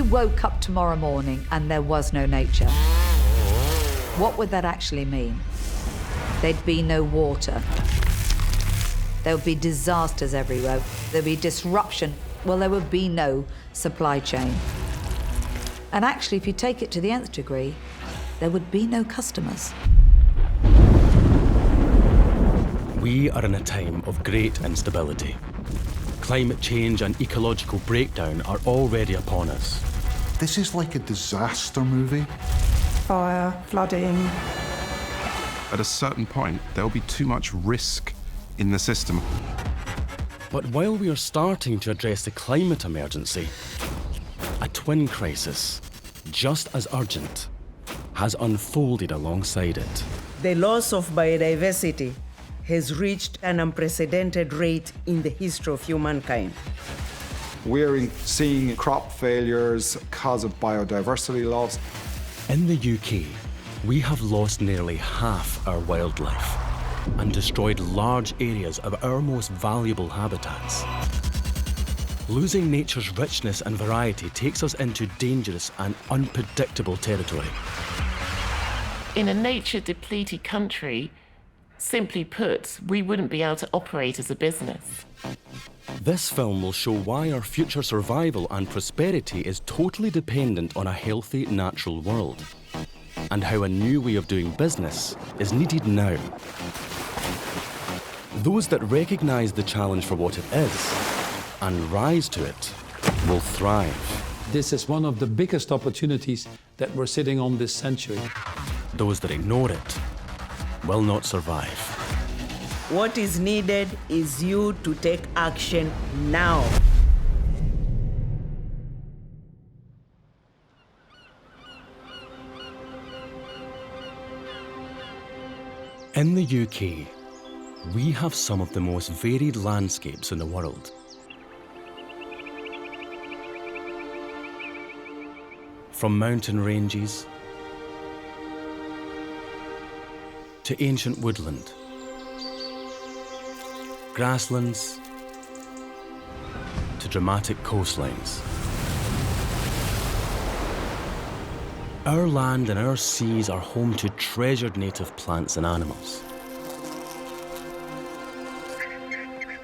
woke up tomorrow morning and there was no nature, what would that actually mean? There'd be no water. There would be disasters everywhere. There'd be disruption. Well, there would be no supply chain. And actually, if you take it to the nth degree, there would be no customers. We are in a time of great instability. Climate change and ecological breakdown are already upon us. This is like a disaster movie. Fire, flooding. At a certain point, there'll be too much risk in the system. But while we are starting to address the climate emergency, a twin crisis, just as urgent, has unfolded alongside it. The loss of biodiversity has reached an unprecedented rate in the history of humankind. We're seeing crop failures because of biodiversity loss. In the UK, we have lost nearly half our wildlife and destroyed large areas of our most valuable habitats. Losing nature's richness and variety takes us into dangerous and unpredictable territory. In a nature-depleted country, simply put, we wouldn't be able to operate as a business. This film will show why our future survival and prosperity is totally dependent on a healthy, natural world, and how a new way of doing business is needed now. Those that recognise the challenge for what it is and rise to it will thrive. This is one of the biggest opportunities that we're sitting on this century. Those that ignore it will not survive. What is needed is you to take action now. In the UK, we have some of the most varied landscapes in the world. From mountain ranges to ancient woodland, grasslands to dramatic coastlines. Our land and our seas are home to treasured native plants and animals,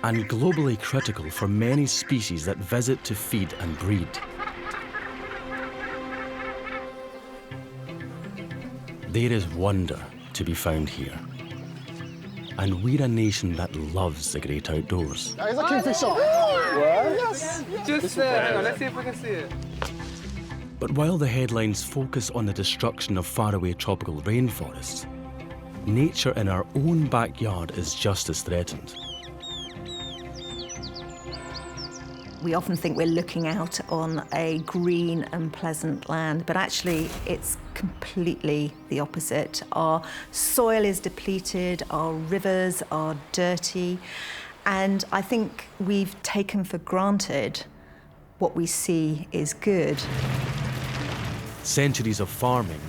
and globally critical for many species that visit to feed and breed. There is wonder to be found here, and we're a nation that loves the great outdoors. Is that kingfisher? Yes. Just there, hang on, let's see if we can see it. But while the headlines focus on the destruction of faraway tropical rainforests, nature in our own backyard is just as threatened. We often think we're looking out on a green and pleasant land, but actually it's completely the opposite. Our soil is depleted, our rivers are dirty, and I think we've taken for granted what we see is good. Centuries of farming,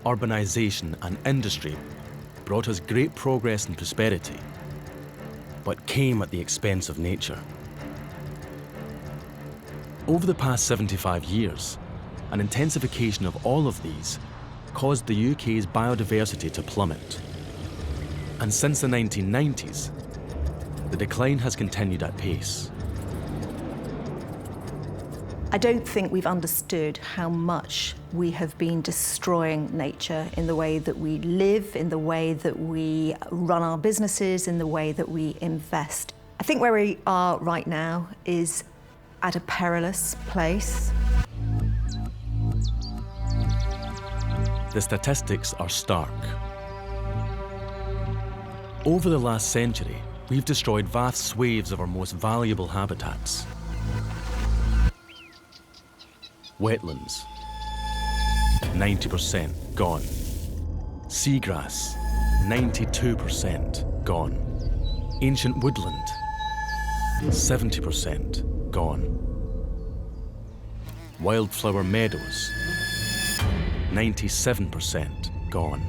urbanization, and industry brought us great progress and prosperity, but came at the expense of nature. Over the past 75 years, an intensification of all of these caused the UK's biodiversity to plummet. And since the 1990s, the decline has continued at pace. I don't think we've understood how much we have been destroying nature in the way that we live, in the way that we run our businesses, in the way that we invest. I think where we are right now is at a perilous place. The statistics are stark. Over the last century, we've destroyed vast swathes of our most valuable habitats. Wetlands, 90% gone. Seagrass, 92% gone. Ancient woodland, 70% gone. Wildflower meadows, 97% gone.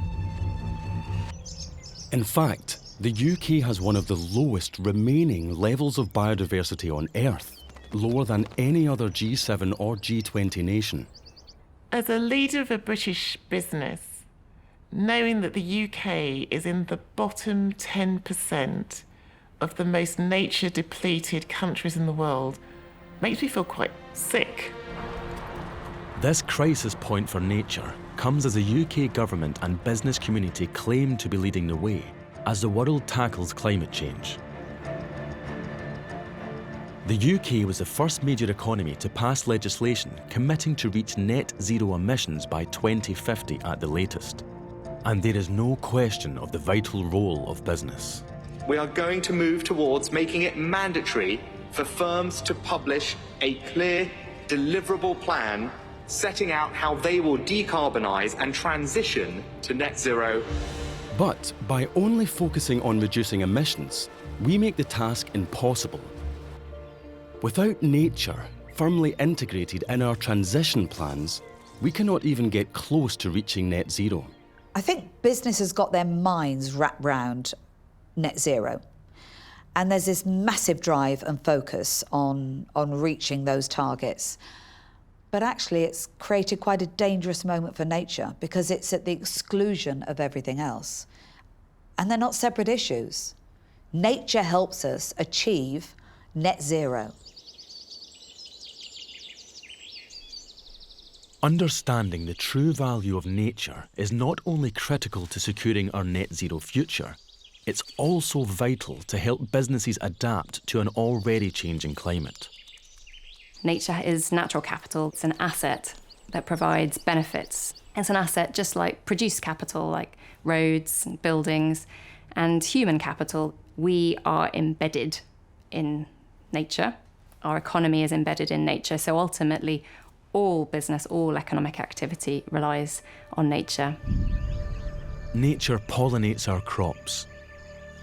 In fact, the UK has one of the lowest remaining levels of biodiversity on Earth. lower than any other G7 or G20 nation. As a leader of a British business, knowing that the UK is in the bottom 10% of the most nature-depleted countries in the world makes me feel quite sick. This crisis point for nature comes as the UK government and business community claim to be leading the way as the world tackles climate change. The UK was the first major economy to pass legislation committing to reach net zero emissions by 2050 at the latest. And there is no question of the vital role of business. We are going to move towards making it mandatory for firms to publish a clear, deliverable plan setting out how they will decarbonise and transition to net zero. But by only focusing on reducing emissions, we make the task impossible. Without nature firmly integrated in our transition plans, we cannot even get close to reaching net zero. I think business has got their minds wrapped round net zero. And there's this massive drive and focus on reaching those targets. But actually, it's created quite a dangerous moment for nature because it's at the exclusion of everything else. And they're not separate issues. Nature helps us achieve net zero. Understanding the true value of nature is not only critical to securing our net zero future, it's also vital to help businesses adapt to an already changing climate. Nature is natural capital. It's an asset that provides benefits. It's an asset just like produced capital, like roads and buildings, and human capital. We are embedded in nature. Our economy is embedded in nature. So ultimately, all business, all economic activity relies on nature. Nature pollinates our crops,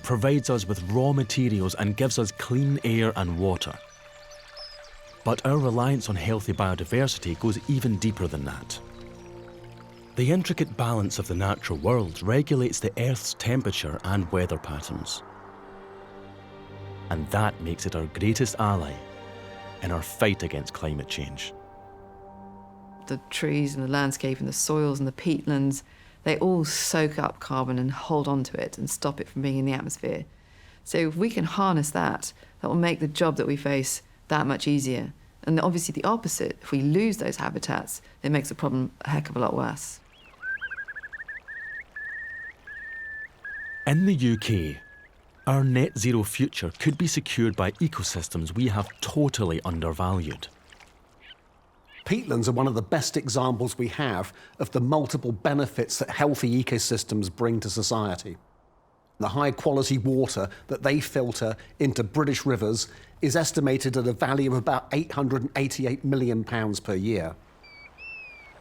provides us with raw materials and gives us clean air and water. But our reliance on healthy biodiversity goes even deeper than that. The intricate balance of the natural world regulates the Earth's temperature and weather patterns. And that makes it our greatest ally in our fight against climate change. The trees and the landscape and the soils and the peatlands, they all soak up carbon and hold on to it and stop it from being in the atmosphere. So if we can harness that, that will make the job that we face that much easier. And obviously the opposite, if we lose those habitats, it makes the problem a heck of a lot worse. In the UK, our net zero future could be secured by ecosystems we have totally undervalued. Peatlands are one of the best examples we have of the multiple benefits that healthy ecosystems bring to society. The high-quality water that they filter into British rivers is estimated at a value of about £888 million per year.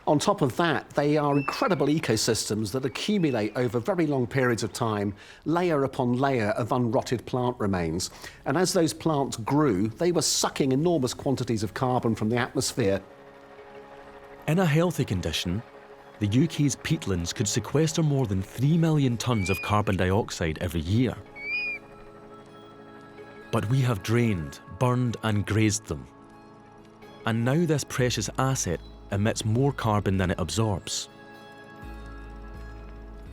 On top of that, they are incredible ecosystems that accumulate over very long periods of time, layer upon layer of unrotted plant remains. And as those plants grew, they were sucking enormous quantities of carbon from the atmosphere. In a healthy condition, the UK's peatlands could sequester more than 3 million tonnes of carbon dioxide every year. But we have drained, burned and grazed them. And now this precious asset emits more carbon than it absorbs.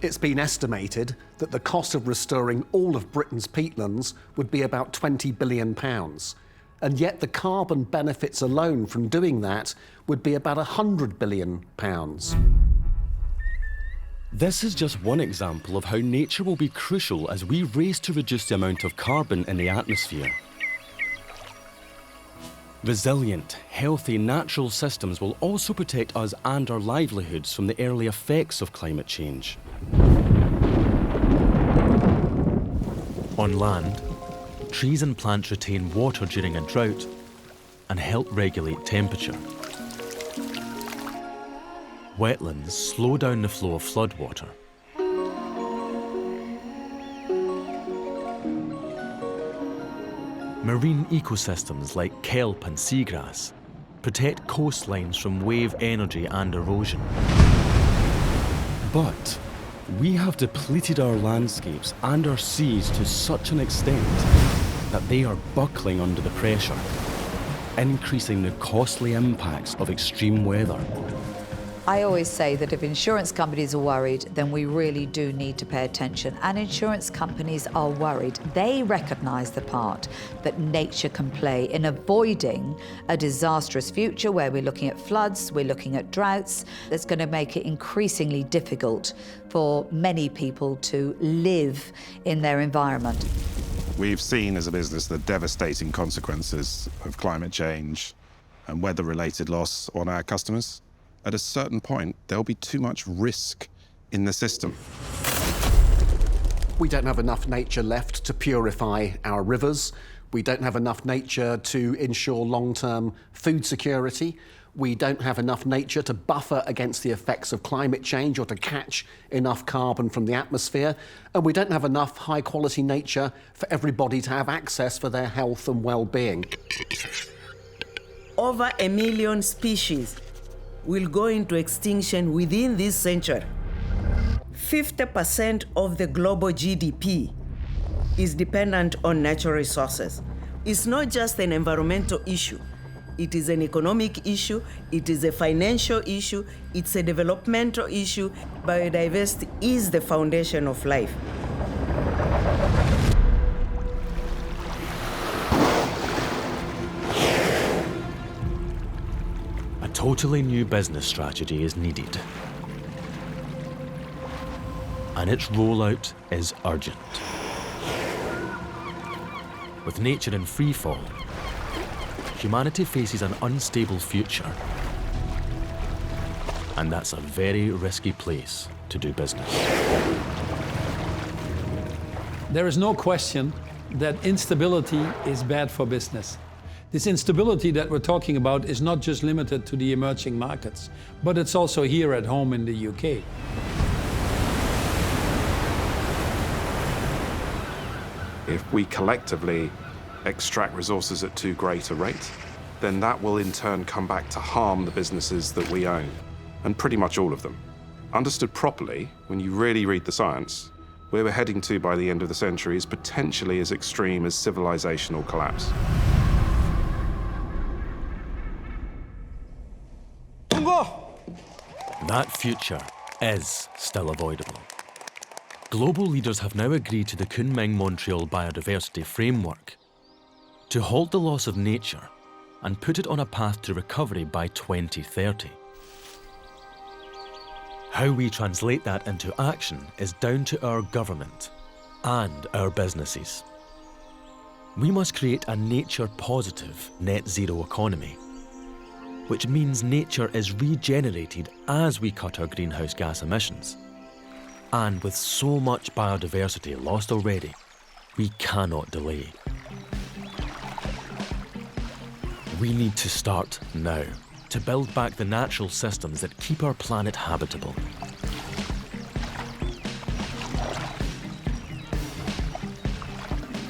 It's been estimated that the cost of restoring all of Britain's peatlands would be about £20 billion. And yet the carbon benefits alone from doing that would be about £100 billion. This is just one example of how nature will be crucial as we race to reduce the amount of carbon in the atmosphere. Resilient, healthy, natural systems will also protect us and our livelihoods from the early effects of climate change. On land, trees and plants retain water during a drought and help regulate temperature. Wetlands slow down the flow of floodwater. Marine ecosystems like kelp and seagrass protect coastlines from wave energy and erosion. But we have depleted our landscapes and our seas to such an extent that they are buckling under the pressure. increasing the costly impacts of extreme weather. I always say that if insurance companies are worried, then we really do need to pay attention. And insurance companies are worried. They recognise the part that nature can play in avoiding a disastrous future where we're looking at floods, we're looking at droughts. That's going to make it increasingly difficult for many people to live in their environment. We've seen as a business the devastating consequences of climate change and weather-related loss on our customers. At a certain point, there'll be too much risk in the system. We don't have enough nature left to purify our rivers. We don't have enough nature to ensure long-term food security. We don't have enough nature to buffer against the effects of climate change or to catch enough carbon from the atmosphere. And we don't have enough high-quality nature for everybody to have access for their health and well-being. Over 1 million species will go into extinction within this century. 50% of the global GDP is dependent on natural resources. It's not just an environmental issue. It is an economic issue, it is a financial issue, it's a developmental issue. Biodiversity is the foundation of life. A totally new business strategy is needed. And its rollout is urgent. With nature in free fall, humanity faces an unstable future. And that's a very risky place to do business. There is no question that instability is bad for business. This instability that we're talking about is not just limited to the emerging markets, but it's also here at home in the UK. If we collectively extract resources at too great a rate, then that will in turn come back to harm the businesses that we own, and pretty much all of them. Understood properly, when you really read the science, where we're heading to by the end of the century is potentially as extreme as civilizational collapse. That future is still avoidable. Global leaders have now agreed to the Kunming-Montreal Biodiversity Framework to halt the loss of nature and put it on a path to recovery by 2030. How we translate that into action is down to our government and our businesses. We must create a nature-positive net zero economy, which means nature is regenerated as we cut our greenhouse gas emissions. And with so much biodiversity lost already, we cannot delay. We need to start now to build back the natural systems that keep our planet habitable.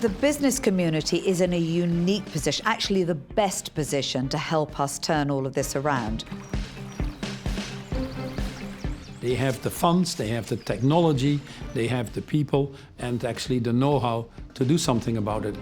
The business community is in a unique position, actually the best position to help us turn all of this around. They have the funds, they have the technology, they have the people, and actually the know-how to do something about it.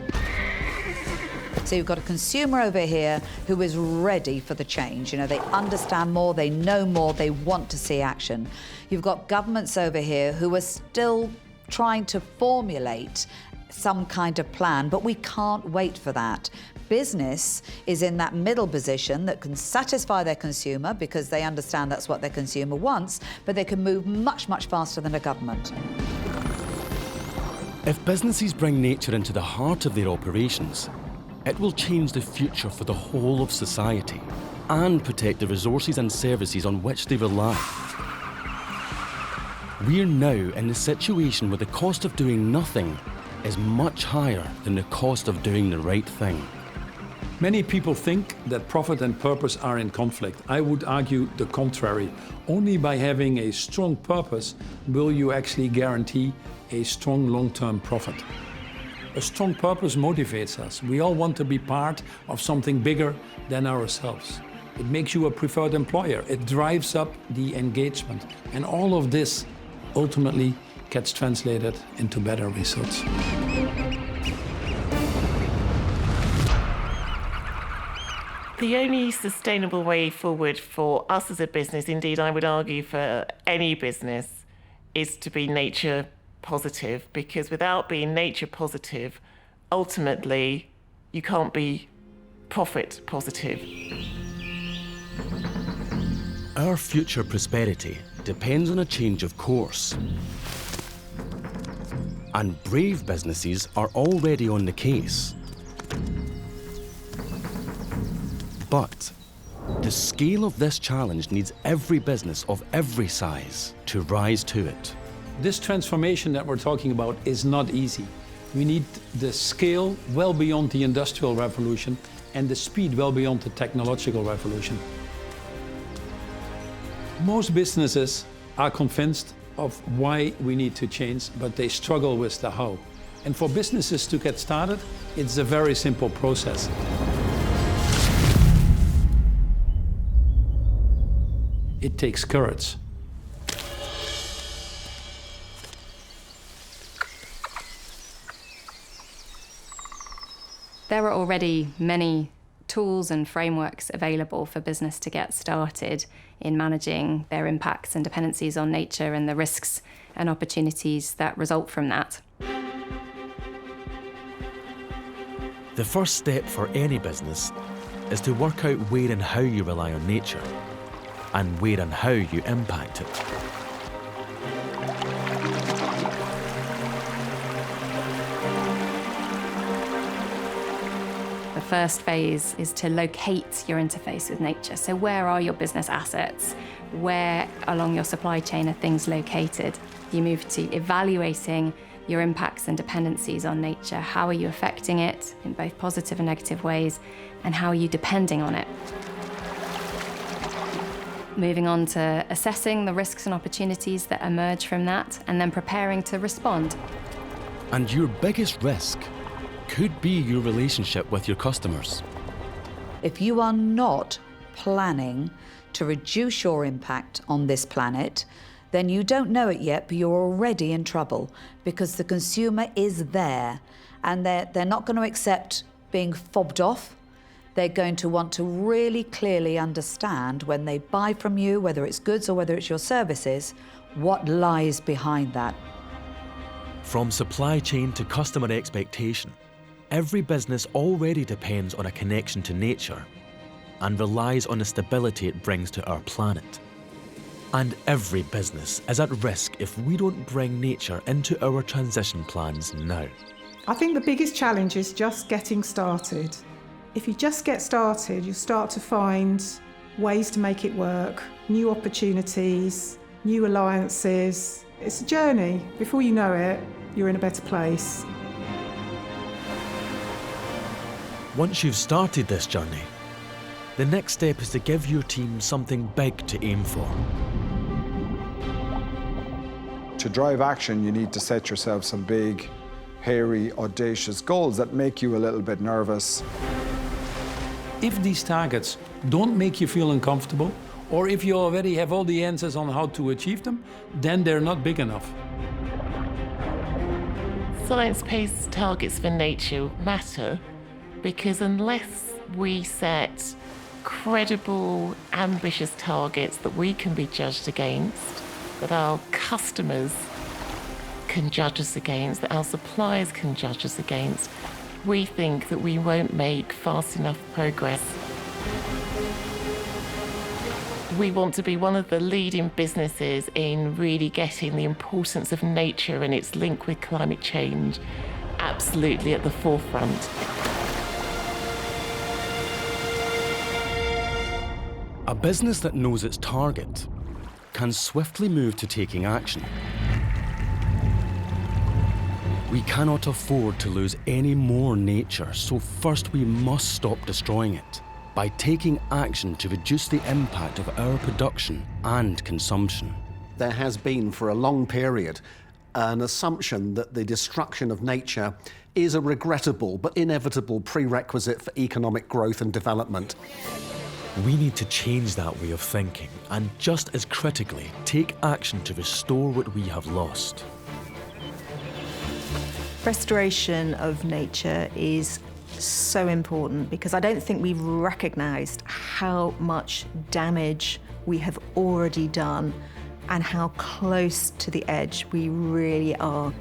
So you've got a consumer over here who is ready for the change. You know, they understand more, they know more, they want to see action. You've got governments over here who are still trying to formulate some kind of plan, but we can't wait for that. Business is in that middle position that can satisfy their consumer because they understand that's what their consumer wants, but they can move much, much faster than a government. If businesses bring nature into the heart of their operations, it will change the future for the whole of society and protect the resources and services on which they rely. We're now in the situation where the cost of doing nothing is much higher than the cost of doing the right thing. Many people think that profit and purpose are in conflict. I would argue the contrary. Only by having a strong purpose will you actually guarantee a strong long-term profit. A strong purpose motivates us. We all want to be part of something bigger than ourselves. It makes you a preferred employer. It drives up the engagement. And all of this ultimately gets translated into better results. The only sustainable way forward for us as a business, indeed I would argue for any business, is to be nature positive, because without being nature positive, ultimately you can't be profit positive. Our future prosperity depends on a change of course. And brave businesses are already on the case. But the scale of this challenge needs every business of every size to rise to it. This transformation that we're talking about is not easy. We need the scale well beyond the industrial revolution and the speed well beyond the technological revolution. Most businesses are convinced of why we need to change, but they struggle with the how. And for businesses to get started, it's a very simple process. It takes courage. There are already many tools and frameworks available for business to get started in managing their impacts and dependencies on nature and the risks and opportunities that result from that. The first step for any business is to work out where and how you rely on nature, and where and how you impact it. The first phase is to locate your interface with nature. So where are your business assets? Where along your supply chain are things located? You move to evaluating your impacts and dependencies on nature. How are you affecting it in both positive and negative ways? And how are you depending on it? Moving on to assessing the risks and opportunities that emerge from that, and then preparing to respond. And your biggest risk could be your relationship with your customers. If you are not planning to reduce your impact on this planet, then you don't know it yet, but you're already in trouble, because the consumer is there, and they're not going to accept being fobbed off. They're going to want to really clearly understand when they buy from you, whether it's goods or whether it's your services, what lies behind that. From supply chain to customer expectation, every business already depends on a connection to nature and relies on the stability it brings to our planet. And every business is at risk if we don't bring nature into our transition plans now. I think the biggest challenge is just getting started. If you just get started, you start to find ways to make it work, new opportunities, new alliances. It's a journey. Before you know it, you're in a better place. Once you've started this journey, the next step is to give your team something big to aim for. To drive action, you need to set yourself some big, hairy, audacious goals that make you a little bit nervous. If these targets don't make you feel uncomfortable, or if you already have all the answers on how to achieve them, then they're not big enough. Science-based targets for nature matter because unless we set credible, ambitious targets that we can be judged against, that our customers can judge us against, that our suppliers can judge us against, we think that we won't make fast enough progress. We want to be one of the leading businesses in really getting the importance of nature and its link with climate change absolutely at the forefront. A business that knows its target can swiftly move to taking action. We cannot afford to lose any more nature, so first we must stop destroying it by taking action to reduce the impact of our production and consumption. There has been for a long period an assumption that the destruction of nature is a regrettable but inevitable prerequisite for economic growth and development. We need to change that way of thinking and, just as critically, take action to restore what we have lost. Restoration of nature is so important because I don't think we've recognised how much damage we have already done and how close to the edge we really are.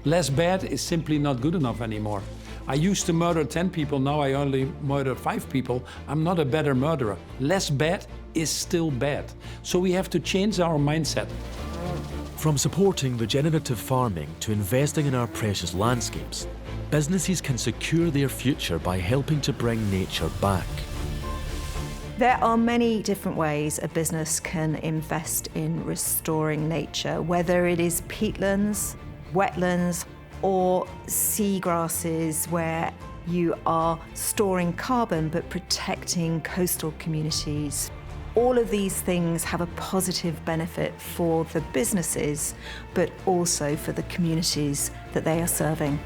Less bad is simply not good enough anymore. I used to murder 10 people, now I only murder 5 people. I'm not a better murderer. Less bad is still bad. So we have to change our mindset. From supporting regenerative farming to investing in our precious landscapes, businesses can secure their future by helping to bring nature back. There are many different ways a business can invest in restoring nature, whether it is peatlands, wetlands, or seagrasses where you are storing carbon but protecting coastal communities. All of these things have a positive benefit for the businesses, but also for the communities that they are serving.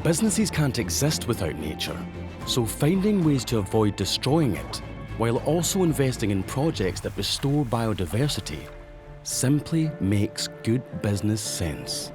Businesses can't exist without nature, so finding ways to avoid destroying it, while also investing in projects that restore biodiversity, simply makes good business sense.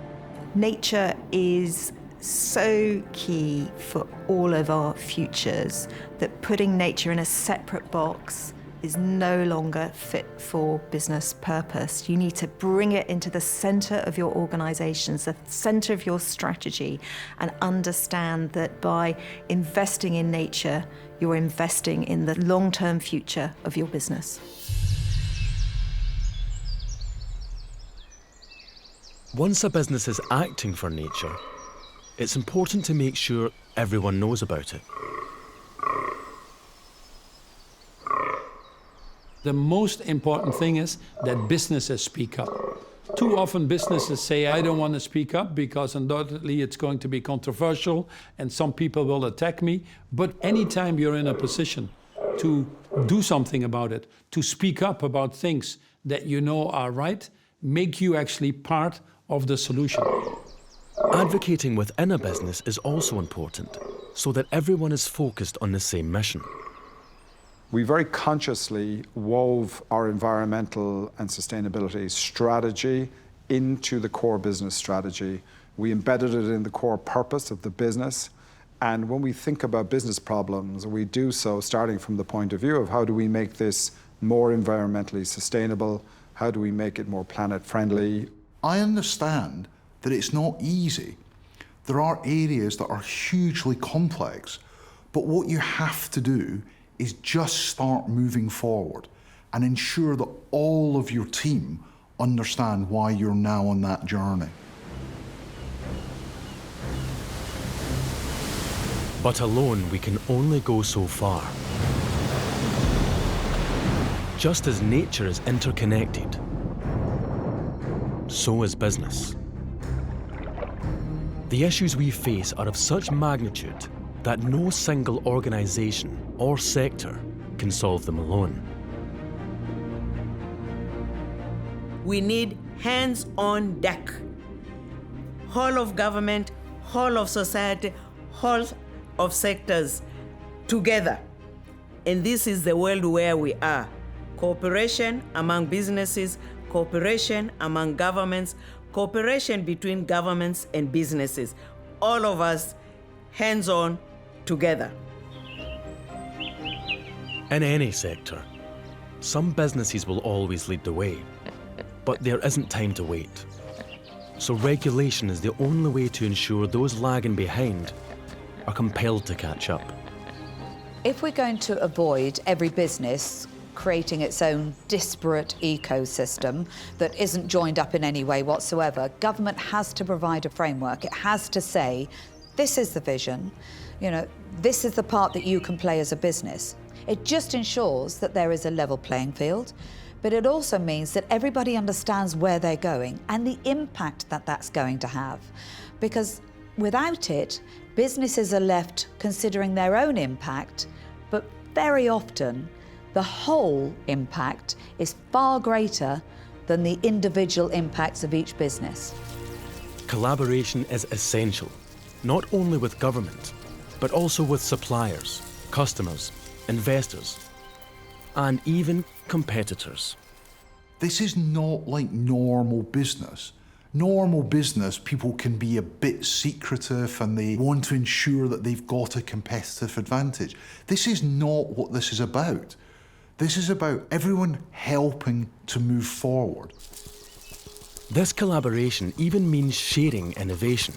Nature is so key for all of our futures that putting nature in a separate box is no longer fit for business purpose. You need to bring it into the center of your organizations, the center of your strategy, and understand that by investing in nature, you're investing in the long-term future of your business. Once a business is acting for nature, it's important to make sure everyone knows about it. The most important thing is that businesses speak up. Too often businesses say, I don't want to speak up because undoubtedly it's going to be controversial and some people will attack me. But anytime you're in a position to do something about it, to speak up about things that you know are right, make you actually part of the solution. Advocating within a business is also important, so that everyone is focused on the same mission. We very consciously wove our environmental and sustainability strategy into the core business strategy. We embedded it in the core purpose of the business. And when we think about business problems, we do so starting from the point of view of how do we make this more environmentally sustainable? How do we make it more planet friendly? I understand that it's not easy. There are areas that are hugely complex, but what you have to do is just start moving forward and ensure that all of your team understand why you're now on that journey. But alone, we can only go so far. Just as nature is interconnected, so is business. The issues we face are of such magnitude that no single organization or sector can solve them alone. We need hands on deck. Whole of government, whole of society, whole of sectors together. And this is the world where we are. Cooperation among businesses, cooperation among governments, cooperation between governments and businesses. All of us hands-on together. In any sector, some businesses will always lead the way, but there isn't time to wait. So regulation is the only way to ensure those lagging behind are compelled to catch up. If we're going to avoid every business creating its own disparate ecosystem that isn't joined up in any way whatsoever, government has to provide a framework. It has to say, this is the vision, this is the part that you can play as a business. It just ensures that there is a level playing field, but it also means that everybody understands where they're going and the impact that that's going to have. Because without it, businesses are left considering their own impact, but very often the whole impact is far greater than the individual impacts of each business. Collaboration is essential, not only with government, but also with suppliers, customers, investors, and even competitors. This is not like normal business. Normal business, people can be a bit secretive and they want to ensure that they've got a competitive advantage. This is not what this is about. This is about everyone helping to move forward. This collaboration even means sharing innovation.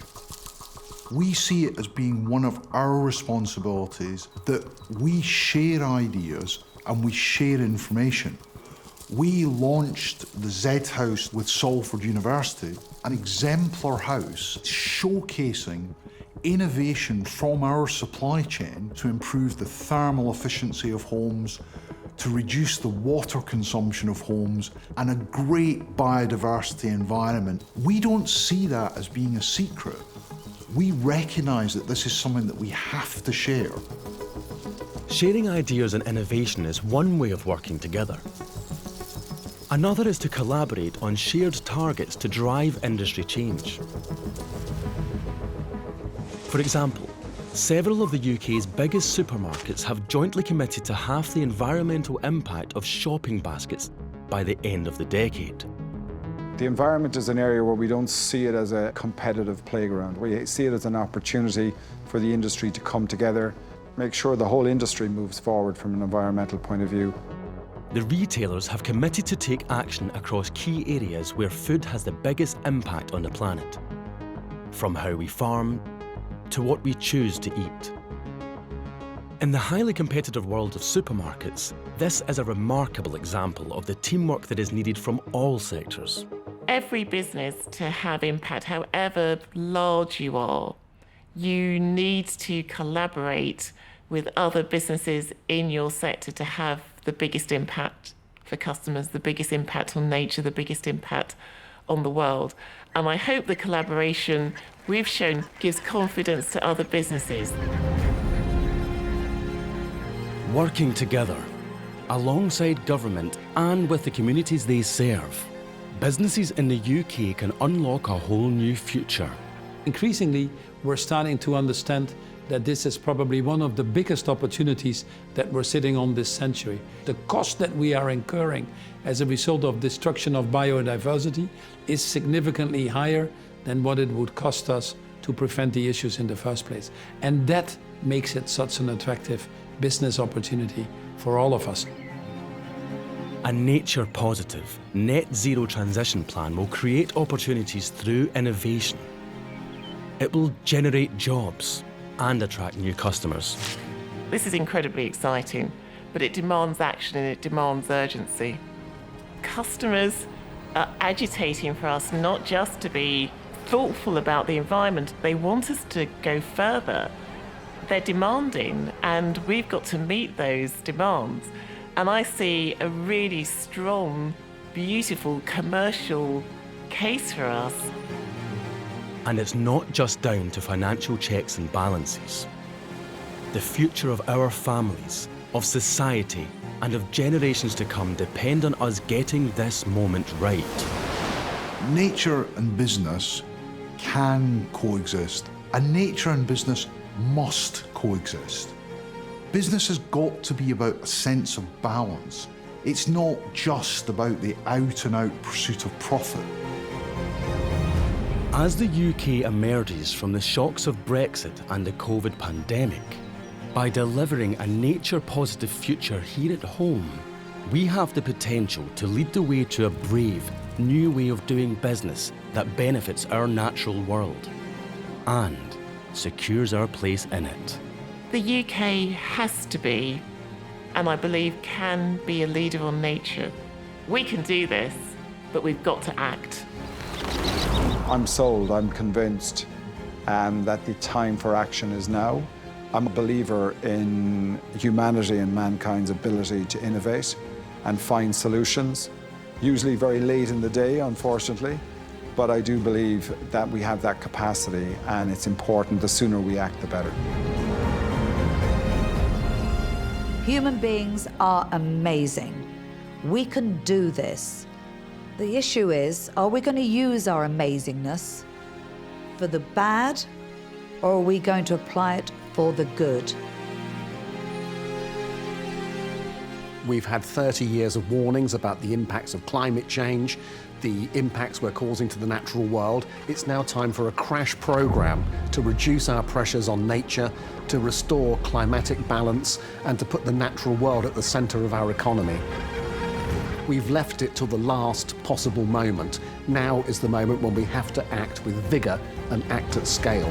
We see it as being one of our responsibilities that we share ideas and we share information. We launched the Z House with Salford University, an exemplar house showcasing innovation from our supply chain to improve the thermal efficiency of homes, to reduce the water consumption of homes, and a great biodiversity environment. We don't see that as being a secret. We recognise that this is something that we have to share. Sharing ideas and innovation is one way of working together. Another is to collaborate on shared targets to drive industry change. For example, several of the UK's biggest supermarkets have jointly committed to halve the environmental impact of shopping baskets by the end of the decade. The environment is an area where we don't see it as a competitive playground. We see it as an opportunity for the industry to come together, make sure the whole industry moves forward from an environmental point of view. The retailers have committed to take action across key areas where food has the biggest impact on the planet, from how we farm to what we choose to eat. In the highly competitive world of supermarkets, this is a remarkable example of the teamwork that is needed from all sectors. Every business to have impact, however large you are, you need to collaborate with other businesses in your sector to have the biggest impact for customers, the biggest impact on nature, the biggest impact on the world. And I hope the collaboration we've shown gives confidence to other businesses. Working together, alongside government and with the communities they serve, businesses in the UK can unlock a whole new future. Increasingly, we're starting to understand that this is probably one of the biggest opportunities that we're sitting on this century. The cost that we are incurring as a result of destruction of biodiversity is significantly higher than what it would cost us to prevent the issues in the first place. And that makes it such an attractive business opportunity for all of us. A nature-positive, net-zero transition plan will create opportunities through innovation. It will generate jobs and attract new customers. This is incredibly exciting, but it demands action and it demands urgency. Customers are agitating for us not just to be thoughtful about the environment, they want us to go further. They're demanding, and we've got to meet those demands. And I see a really strong, beautiful commercial case for us. And it's not just down to financial checks and balances. The future of our families, of society, and of generations to come depend on us getting this moment right. Nature and business can coexist, and nature and business must coexist. Business has got to be about a sense of balance. It's not just about the out-and-out pursuit of profit. As the UK emerges from the shocks of Brexit and the COVID pandemic, by delivering a nature-positive future here at home, we have the potential to lead the way to a brave, new way of doing business that benefits our natural world and secures our place in it. The UK has to be, and I believe can be, a leader on nature. We can do this, but we've got to act. I'm sold, I'm convinced that the time for action is now. I'm a believer in humanity and mankind's ability to innovate and find solutions, usually very late in the day, unfortunately, but I do believe that we have that capacity, and it's important. The sooner we act, the better. Human beings are amazing. We can do this. The issue is, are we going to use our amazingness for the bad, or are we going to apply it for the good? We've had 30 years of warnings about the impacts of climate change, the impacts we're causing to the natural world. It's now time for a crash program to reduce our pressures on nature, to restore climatic balance, and to put the natural world at the centre of our economy. We've left it till the last possible moment. Now is the moment when we have to act with vigour and act at scale.